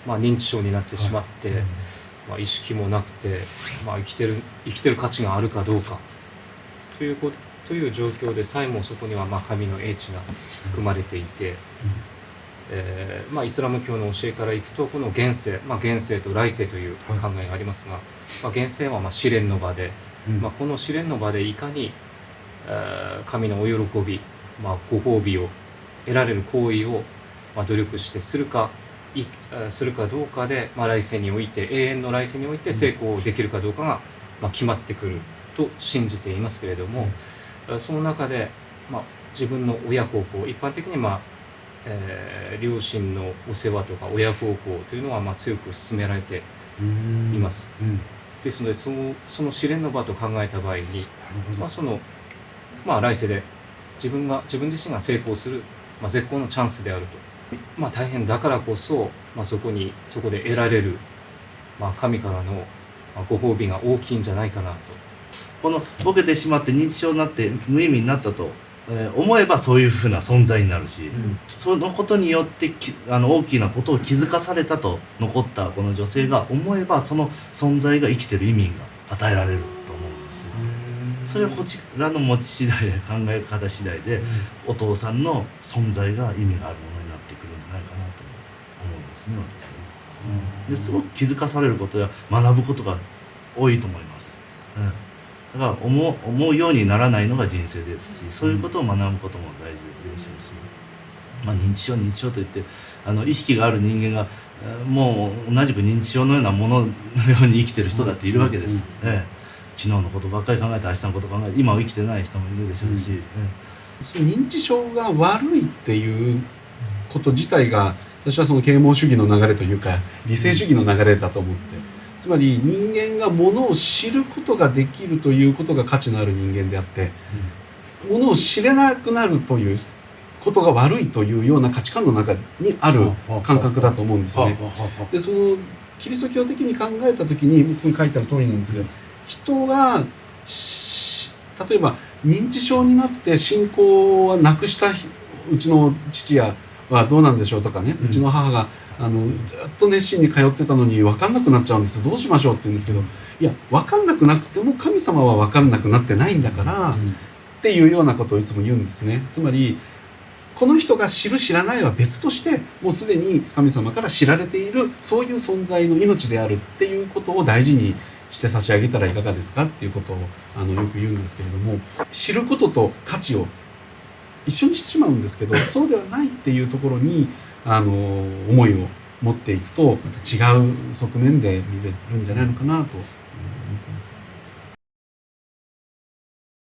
認知症になってしまって、意識もなくて、生きてる価値があるかどうかという状況でさえもそこには神の英知が含まれていて、イスラム教の教えからいくとこの現世、現世と来世という考えがありますが、現世は試練の場で、この試練の場でいかに神のお喜び、ご褒美を得られる行為を努力してするかどうかで、来世において永遠の来世において成功できるかどうかが決まってくると信じていますけれども、その中で、自分の親孝行、一般的に両親のお世話とか親孝行というのは強く勧められています。ですのでその試練の場と考えた場合に、来世で自分自身が成功する、絶好のチャンスであると、大変だからこそ、そこで得られる、神からのご褒美が大きいんじゃないかなと。このボケてしまって認知症になって無意味になったと思えばそういうふうな存在になるし、そのことによって大きなことを気づかされたと残ったこの女性が思えば、その存在が生きてる意味が与えられると思うんですよ。それはこちらの持ち次第で、考え方次第で、お父さんの存在が意味があるものになってくるんじゃないかなと思うんですね、私は。ですごく気づかされることや学ぶことが多いと思います。だから思うようにならないのが人生ですし、そういうことを学ぶことも大事でしょうし、認知症といって意識がある人間がもう同じく認知症のようなもののように生きてる人だっているわけです。昨日のことばっかり考えて明日のこと考えて今は生きてない人もいるでしょうし、その認知症が悪いっていうこと自体が、私はその啓蒙主義の流れというか理性主義の流れだと思って、つまり人間がものを知ることができるということが価値のある人間であって、ものを知れなくなるということが悪いというような価値観の中にある感覚だと思うんですよね。でそのキリスト教的に考えた時に、ここに書いてある通りなんですが、人が例えば認知症になって信仰はなくしたうちの父はどうなんでしょうとかね、うちの母がずっと熱心に通ってたのに分かんなくなっちゃうんです、どうしましょうって言うんですけど、いや分かんなくなくても神様は分かんなくなってないんだから、っていうようなことをいつも言うんですね。つまりこの人が知る知らないは別として、もうすでに神様から知られているそういう存在の命であるっていうことを大事にして差し上げたらいかがですかっていうことをよく言うんですけれども、知ることと価値を一緒にしてしまうんですけど、そうではないっていうところに思いを持っていくと、また違う側面で見れるんじゃないのかなと